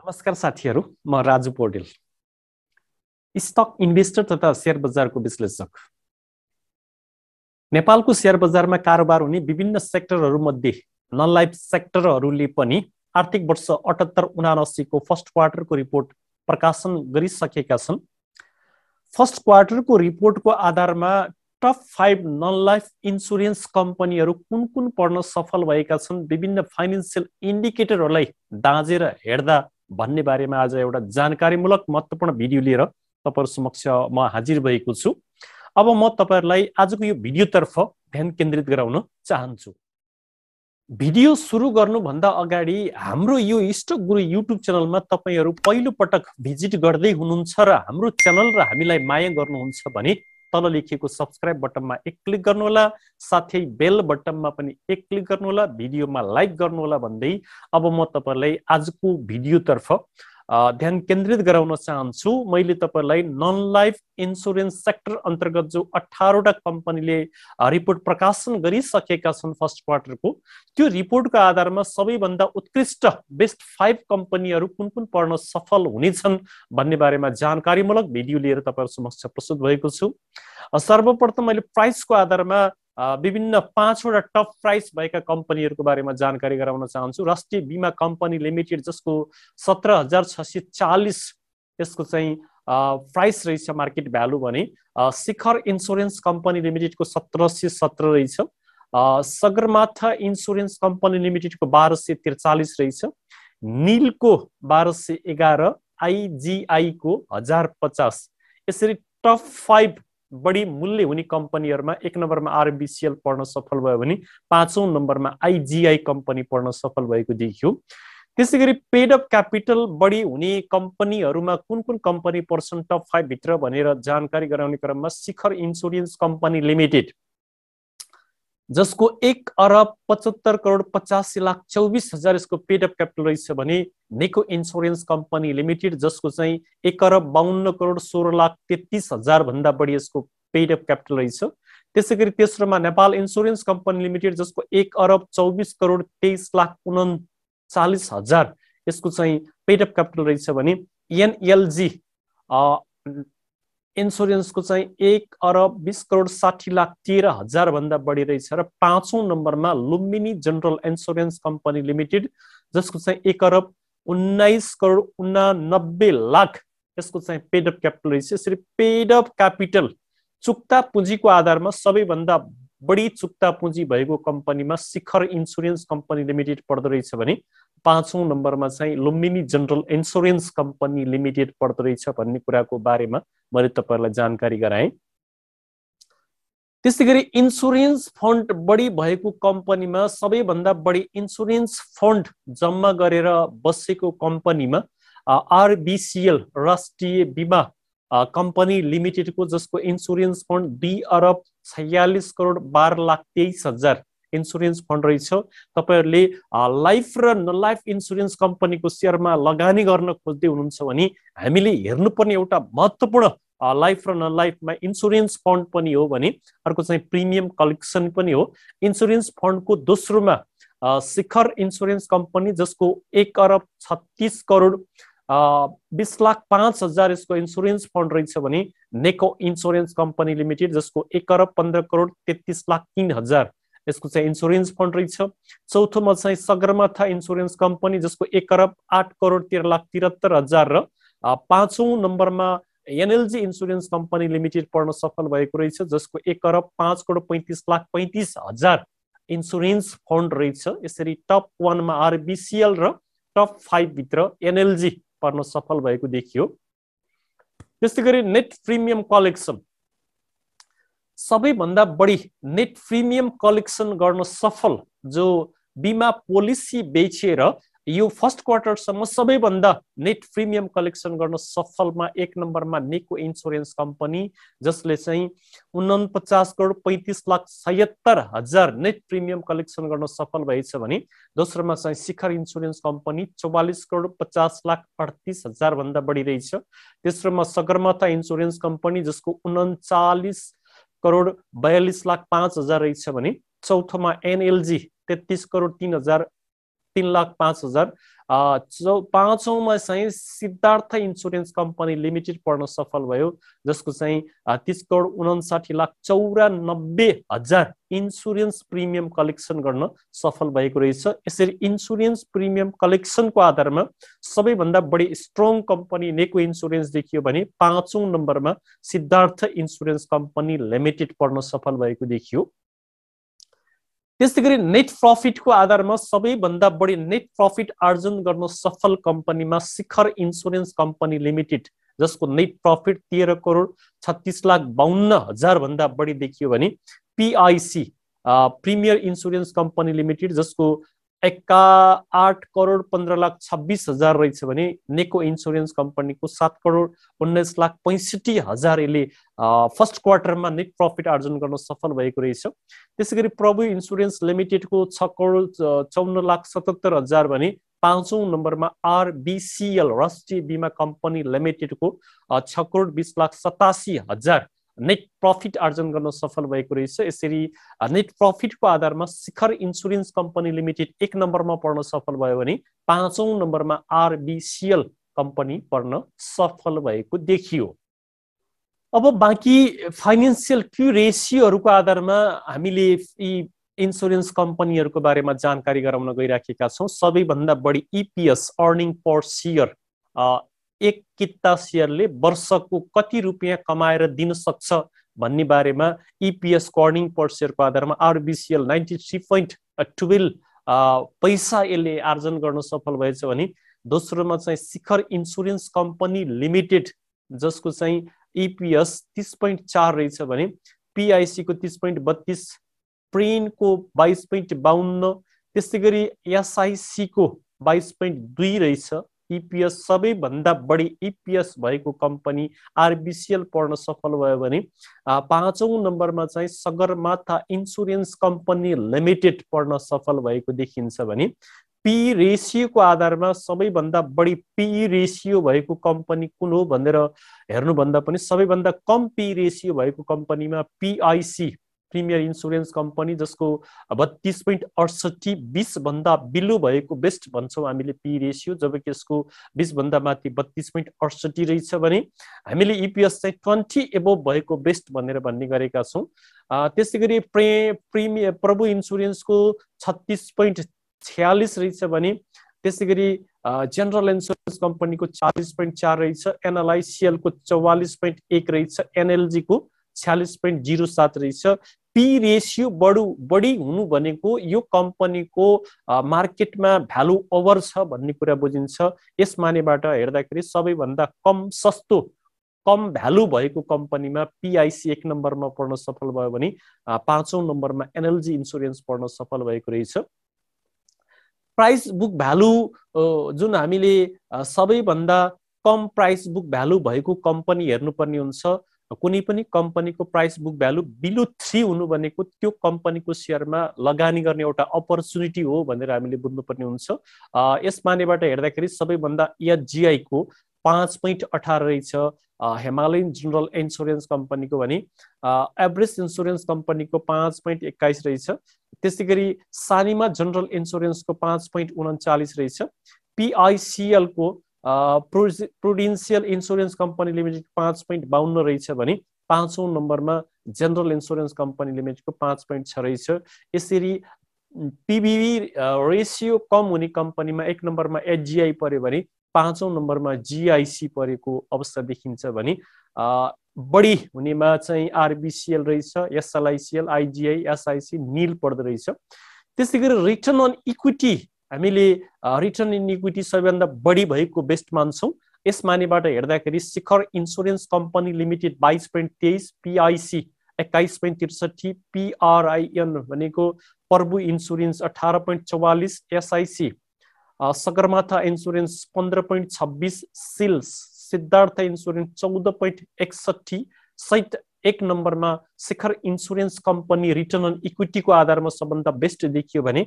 नमस्कार साथीहरू, म राजु पौडेल, स्टक इन्भेस्टर तथा शेयर बजारको विश्लेषक। नेपालको शेयर बजारमा कारोबार हुने विभिन्न सेक्टरहरूमध्ये नन लाइफ सेक्टरहरूले पनि आर्थिक वर्ष 78-79 को फर्स्ट क्वार्टरको रिपोर्ट प्रकाशन गरिसकेका छन्। फर्स्ट क्वार्टरको रिपोर्टको आधारमा टप 5 नन लाइफ इन्सुरेन्स कम्पनीहरू कुन कुन पढ्न सफल भएका छन्, विभिन्न फाइनेन्सियल इन्डिकेटरहरूलाई दाँजेर हेर्दा भन्ने बारेमा आज एउटा जानकारीमूलक महत्त्वपूर्ण भिडियो लिएर तपाईहरु समक्ष म हाजिर भएको छु। अब म तपाईहरुलाई आजको यो भिडियोतर्फ ध्यान केन्द्रित गराउन चाहन्छु। भिडियो सुरु गर्नुभन्दा अगाडि हाम्रो यो स्टक गुरु युट्युब च्यानलमा तपाईहरु पहिलो पटक भिजिट गर्दै हुनुहुन्छ र हाम्रो च्यानल र हामीलाई माया गर्नुहुन्छ भने तल लेखिएको सब्स्क्राइब बटनमा एक क्लिक गर्नुहोला, साथै बेल बटनमा पनि एक क्लिक गर्नुहोला, भिडियोमा लाइक गर्नुहोला भन्दै अब म तपाईहरुलाई आजको भिडियोतर्फ ध्यान केन्द्रित गराउन चाहन्छु। मैले तपाईहरुलाई नन लाइफ इन्सुरेन्स सेक्टर अन्तर्गत जो 18 वटा कम्पनीले रिपोर्ट प्रकाशन गरिसकेका छन् फर्स्ट क्वार्टरको, त्यो रिपोर्टको आधारमा सबैभन्दा उत्कृष्ट बेस्ट 5 कम्पनीहरू कुन कुन पढ्न सफल हुनेछन् भन्ने बारेमा जानकारीमूलक भिडियो लिएर तपाईहरु समक्ष प्रस्तुत भएको छु। सर्वप्रथम मैले प्राइसको आधारमा विभिन्न 5 वटा टप प्राइस भएका कम्पनीहरूको बारेमा जानकारी गराउन चाहन्छु। राष्ट्रिय बीमा कम्पनी लिमिटेड जसको 17,640 यसको चाहिँ प्राइस रहेछ मार्केट भ्यालु भने, शिखर इन्सुरेन्स कम्पनी लिमिटेडको 1717 रहेछ, सगरमाथा इन्सुरेन्स कम्पनी लिमिटेडको 1243 रहेछ, नीलको 1211, आइजीआई को 1050। यसरी टप 5 बढी मूल्य हुने कम्पनीहरुमा 1 नम्बरमा आरबीसीएल पढ्न सफल भयो भने 5औं नम्बरमा आइजीआई कम्पनी पढ्न सफल भएको देखियो। त्यसैगरी पेड अप क्यापिटल बढी हुने कम्पनीहरुमा कुन कुन कम्पनी पर्छन् टप 5 भित्र भनेर जानकारी गराउने क्रममा शिखर इन्सुरेन्स कम्पनी लिमिटेड जसको 1,75,85,24,000 यसको पेड अप क्यापिटल रहेछ भने, नेको इन्सुरेन्स कम्पनी लिमिटेड जसको चाहिँ 1,52,16,33,000 भन्दा बढी यसको पेड अप क्यापिटल रहेछ। त्यसैगरी तेस्रोमा नेपाल इन्सुरेन्स कम्पनी लिमिटेड जसको 1,24,23,39,000 यसको चाहिँ पेड अप क्यापिटल रहेछ भने, एनएलजी इन्सुरेन्स को चाहिँ 1,20,60,13,000 भन्दा बढी रहेछ र 5औं नम्बरमा Lumbini general insurance company limited जसको चाहिँ 1,19,89,00,000 यसको चाहिँ पेड अप क्यापिटल रहेछ। यसरी पेड अप क्यापिटल चुक्ता पुँजीको आधारमा सबैभन्दा बढी चुक्ता पुँजी भएको कम्पनीमा शिखर इन्सुरेन्स कम्पनी लिमिटेड पर्दो रहेछ भने 5औं नम्बरमा चाहिँ Lumbini general insurance company limited पर्दो रहेछ भन्ने कुराको बारेमा मैले तपाईहरुलाई जानकारी गराएँ। त्यसैगरी इन्सुरेन्स फन्ड बढी भएको कम्पनीमा सबैभन्दा बढी इन्सुरेन्स फन्ड जम्मा गरेर बसेको कम्पनीमा आरबीसीएल राष्ट्रिय बीमा कम्पनी लिमिटेडको जसको इन्सुरेन्स फन्ड 2,46,12,23,000 इन्सुरेन्स फन्ड रहेछ। तपाईहरुले लाइफ र नन लाइफ इन्सुरेन्स कम्पनीको शेयरमा लगानी गर्न खोज्दै हुनुहुन्छ भने हामीले हेर्नुपर्ने एउटा महत्त्वपूर्ण लाइफ र नन लाइफमा इन्सुरेन्स फन्ड पनि हो भने अर्को चाहिँ प्रिमियम कलेक्सन पनि हो। इन्सुरेन्स फन्डको दोस्रोमा शिखर इन्सुरेन्स कम्पनी जसको 1,36,20,05,000 यसको इन्सुरेन्स फन्ड रहेछ भने, नेको इन्सुरेन्स कम्पनी लिमिटेड जसको 1,15,33,03,000 यसको चाहिँ इन्सुरेन्स फन्ड रहेछ। चौथोमा चाहिँ सगरमाथा इन्सुरेन्स कम्पनी जसको 1,08,13,73,000 र 5औं नम्बरमा एनएलजी इन्सुरेन्स कम्पनी लिमिटेड पढ्न सफल भएको रहेछ जसको 1,05,35,35,000 इन्सुरेन्स फन्ड रहेछ। यसरी टप 1 मा आरबीसीएल र टप 5 भित्र एनएलजी पढ्न सफल भएको देखियो। त्यसैगरी नेट प्रिमियम कलेक्सन सबैभन्दा बढी नेट प्रिमियम कलेक्सन गर्न सफल जो बीमा पोलिसी बेचेर यो फर्स्ट क्वार्टरसम्म सबैभन्दा नेट प्रिमियम कलेक्सन गर्न सफलमा 1 नम्बरमा नेको इन्सुरेन्स कम्पनी जसले चाहिँ 49,35,77,000 नेट प्रिमियम कलेक्सन गर्न सफल भएछ भने, दोस्रोमा चाहिँ शिखर इन्सुरेन्स कम्पनी 44,50,38,000 भन्दा बढी रहेछ। तेस्रोमा सगरमाथा इन्सुरेन्स कम्पनी जसको 39,42,05,000 रहेछ भने, चौथोमा एनएलजी 33,03,000 3,05,000। पाँचौंमा चाहिँ सिद्धार्थ इन्सुरेन्स कम्पनी लिमिटेड पर्न सफल भयो, जसको चाहिँ 30,59,94,000 इन्सुरेन्स प्रिमियम कलेक्सन गर्न सफल भएको रहेछ। यसरी इन्सुरेन्स प्रिमियम कलेक्सनको आधारमा सबैभन्दा बढी स्ट्रङ कम्पनी नेको इन्सुरेन्स देखियो भने 5औं नम्बरमा सिद्धार्थ इन्सुरेन्स कम्पनी लिमिटेड पर्न सफल भएको देखियो। त्यसैगरी नेट प्रफिटको आधारमा सबैभन्दा बढी नेट प्रफिट आर्जन गर्न सफल कम्पनीमा शिखर इन्सुरेन्स कम्पनी लिमिटेड, जसको नेट प्रफिट 13,36,52,000 भन्दा बढी देखियो भने PIC premier insurance company limited, जसको 8,15,26,000 रहेछ भने नेको इन्सुरेन्स कम्पनीको 7,19,65,000 यसले फर्स्ट क्वार्टरमा नेट प्रफिट आर्जन गर्न सफल भएको रहेछ। त्यसैगरी प्रभु इन्सुरेन्स लिमिटेडको 6,54,77,000 भने 5औं नम्बरमा RBCL राष्ट्रिय बीमा कम्पनी लिमिटेडको 6,20,87,000 नेट प्रफिट आर्जन गर्न सफल भएको रहेछ। यसरी नेट प्रफिटको आधारमा शिखर इन्सुरेन्स कम्पनी लिमिटेड 1 नम्बरमा पर्न सफल भयो भने 5औं नम्बरमा RBCL कम्पनी पर्न सफल भएको देखियो। अब बाँकी फाइनेन्सियल की रेसियोहरूको आधारमा हामीले यी इन्सुरेन्स कम्पनीहरूको बारेमा जानकारी गराउन गइराखेका छौँ। सबैभन्दा बढी EPS अर्निङ पर सेयर, एक किता सेयरले वर्षको कति रुपियाँ कमाएर दिन सक्छ भन्ने बारेमा EPS अर्निङ पर सेयरको आधारमा RBCL 93.12 पैसा यसले आर्जन गर्न सफल भएछ भने दोस्रोमा चाहिँ शिखर इन्सुरेन्स कम्पनी लिमिटेड, जसको चाहिँ EPS 30.4 रहेछ भने PIC को 30.32, प्रेनको 22.52, त्यसैगरी SIC को 22.2 रहेछ। EPS सबैभन्दा बढी EPS भएको कम्पनी RBCL पर्न सफल भयो भने 5औं नम्बरमा चाहिँ सगरमाथा इन्सुरेन्स कम्पनी लिमिटेड पर्न सफल भएको देखिन्छ भने PE रेसियोको आधारमा सबैभन्दा बढी PE रेसियो भएको कम्पनी कुन हो भनेर हेर्नुभन्दा पनि सबैभन्दा कम PE रेसियो भएको कम्पनीमा PIC प्रिमियर इन्सुरेन्स कम्पनी, जसको 32.68 20 भन्दा बिलो भएको बेस्ट भन्छौँ हामीले PE रेसियो, जबकि यसको 20 भन्दा माथि 32.68 रहेछ भने हामीले EPS चाहिँ 20 एबोभ भएको बेस्ट भनेर भन्ने गरेका छौँ। त्यसैगरी प्रभु इन्सुरेन्सको 36.46 रहेछ भने त्यसैगरी जनरल इन्सुरेन्स कम्पनीको 40.4 रहेछ, NLICL को 44.1 रहेछ, NLG को 46.07 रहेछ। PE रेसियो बढी हुनु भनेको यो कम्पनीको मार्केटमा भ्यालु ओभर छ भन्ने कुरा बुझिन्छ। यस मानेबाट हेर्दाखेरि सबैभन्दा कम सस्तो कम भ्यालु भएको कम्पनीमा PIC 1 नम्बरमा पर्न सफल भयो भने 5औं नम्बरमा NLG इन्सुरेन्स पर्न सफल भएको रहेछ। प्राइस बुक भ्यालु जुन हामीले सबैभन्दा कम प्राइस बुक भ्यालु भएको कम्पनी हेर्नुपर्ने हुन्छ। कुनै पनि कम्पनीको प्राइस बुक भ्यालु बिलो 3 हुनु भनेको त्यो कम्पनीको सेयरमा लगानी गर्ने एउटा अपर्च्युनिटी हो भनेर हामीले बुझ्नुपर्ने हुन्छ। यस मानेबाट हेर्दाखेरि सबैभन्दा SGI को 5.18 रहेछ, हिमालयन जनरल इन्सुरेन्स कम्पनीको भने एभरेज इन्सुरेन्स कम्पनीको 5.21 रहेछ। त्यसैगरी सानिमा जनरल इन्सुरेन्सको 5.39 रहेछ। PICL को प्रुडेन्सियल इन्सुरेन्स कम्पनी लिमिटेड 5.52 रहेछ भने 5औं नम्बरमा जनरल इन्सुरेन्स कम्पनी लिमिटेडको 5.6 रहेछ। यसरी PBV रेसियो कम हुने कम्पनीमा 1 नम्बरमा HGI पर्यो भने 5औं नम्बरमा GIC परेको अवस्था देखिन्छ भने बढी हुनेमा चाहिँ RBCL रहेछ, SLICL, IGI, SIC नील पर्दो रहेछ। त्यसैगरी रिटर्न अन इक्विटी हामीले रिटर्न इन इक्विटी सबैभन्दा बढी भएको बेस्ट मान्छौँ। यस मानेबाट हेर्दाखेरि Shikhar insurance company limited 22.23, PIC 21.63, PRIN भनेको Prabhu insurance 18.44, SIC Sagarmatha insurance 15.26, Siddhartha insurance 14.61 सहित 1 नम्बरमा Shikhar insurance company return on इक्विटीको आधारमा सबभन्दा बेस्ट देखियो भने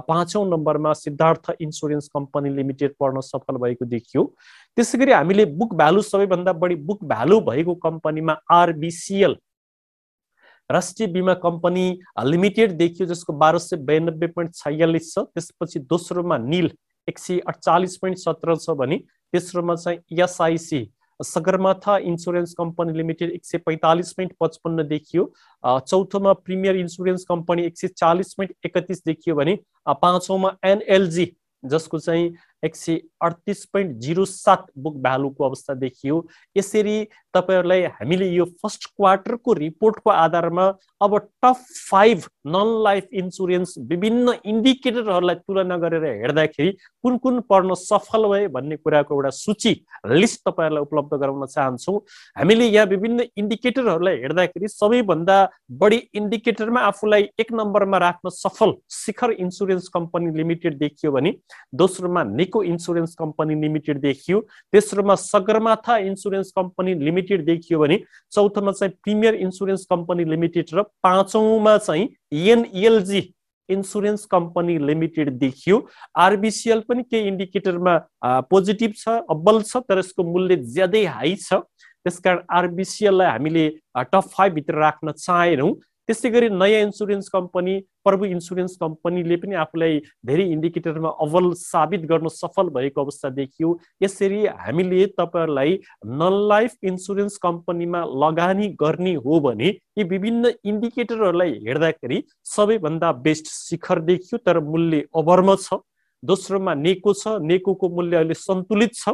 5औं नम्बरमा सिद्धार्थ इन्सुरेन्स कम्पनी लिमिटेड पर्न सफल भएको देखियो। त्यसैगरी हामीले बुक भ्यालु सबैभन्दा बढी बुक भ्यालु भएको कम्पनीमा RBCL राष्ट्रिय बीमा कम्पनी लिमिटेड देखियो जसको 1292.46 छ। त्यसपछि दोस्रोमा नील 148.17 छ भने तेस्रोमा चाहिँ एसआइसी सगरमाथा इन्सुरेन्स कम्पनी लिमिटेड 145.55 देखियो। चौथोमा प्रिमियर इन्सुरेन्स कम्पनी 140.31 देखियो भने पाँचौंमा एनएलजी जसको चाहिँ 138.07 बुक भ्यालुको अवस्था देखियो। यसरी तपाईहरुलाई हामीले यो फर्स्ट क्वार्टरको रिपोर्टको आधारमा अब टप 5 नन लाइफ इन्सुरेन्स विभिन्न इन्डिकेटरहरूलाई तुलना गरेर हेर्दाखेरि कुन कुन पढ्न सफल भए भन्ने कुराको एउटा सूची लिस्ट तपाईहरुलाई उपलब्ध गराउन चाहन्छौं। हामीले यहाँ विभिन्न इन्डिकेटरहरूलाई हेर्दाखेरि सबैभन्दा बढी इन्डिकेटरमा आफूलाई 1 नम्बरमा राख्न सफल शिखर इन्सुरेन्स कम्पनी लिमिटेड देखियो भने दोस्रोमा निको इन्सुरेन्स कम्पनी लिमिटेड देखियो। तेस्रोमा सगरमाथा इन्सुरेन्स कम्पनी लिमिटेड देखियो भने चौथोमा चाहिँ प्रिमियर इन्सुरेन्स कम्पनी लिमिटेड र पाँचौंमा चाहिँ एनएलजी इन्सुरेन्स कम्पनी लिमिटेड देखियो। आरबीसीएल पनि केही इन्डिकेटरमा पोजिटिभ छ, अब्बल छ, तर यसको मूल्य ज्यादै हाई छ। त्यसकारण आरबीसीएल लाई हामीले टप 5 भित्र राख्न चाहेनौं। त्यसैगरी नयाँ इन्सुरेन्स कम्पनी प्रभु इन्सुरेन्स कम्पनीले पनि आफूलाई धेरै इन्डिकेटरमा अव्वल साबित गर्न सफल भएको अवस्था देखियो। यसरी हामीले तपाईहरुलाई नन लाइफ इन्सुरेन्स कम्पनीमा लगानी गर्ने हो भने यी विभिन्न इन्डिकेटरहरूलाई हेर्दाखेरि सबैभन्दा बेस्ट शिखर देखियो, तर मूल्य ओभरमा छ। दोस्रोमा नेको छ, नेकोको मूल्य अहिले सन्तुलित छ।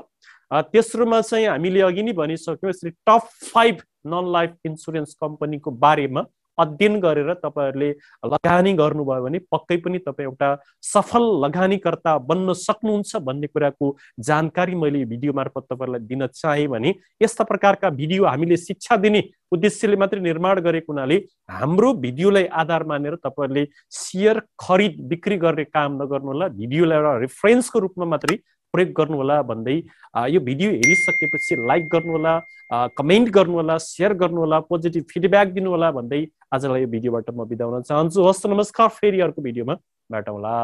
तेस्रोमा चाहिँ हामीले अघि नै भनिसक्यौं यसरी टप 5 नन लाइफ इन्सुरेन्स कम्पनीको बारेमा अध्ययन गरेर तपाईहरुले लगानी गर्नुभयो भने पक्कै पनि तपाई एउटा सफल लगानीकर्ता बन्न सक्नुहुन्छ भन्ने कुराको जानकारी मैले भिडियो मार्फत तपाईहरुलाई दिन चाहे भने यस्ता प्रकारका भिडियो हामीले शिक्षा दिने उद्देश्यले मात्र निर्माण गरेको हुनाले हाम्रो भिडियोलाई आधार मानेर तपाईहरुले शेयर खरिद बिक्री गर्ने काम नगर्नु होला। भिडियोलाई एउटा रेफरेन्सको रूपमा मात्रै प्रयोग गर्नु होला भन्दै यो भिडियो हेरिसकेपछि लाइक गर्नु होला, कमेन्ट गर्नु होला, शेयर गर्नु होला, पोजिटिभ फिडब्याक दिनु होला भन्दै आजलाई यो भिडियोबाट म बिदा हुन चाहन्छु। हस्त नमस्कार, फेरि अर्को भिडियोमा भेटौँला।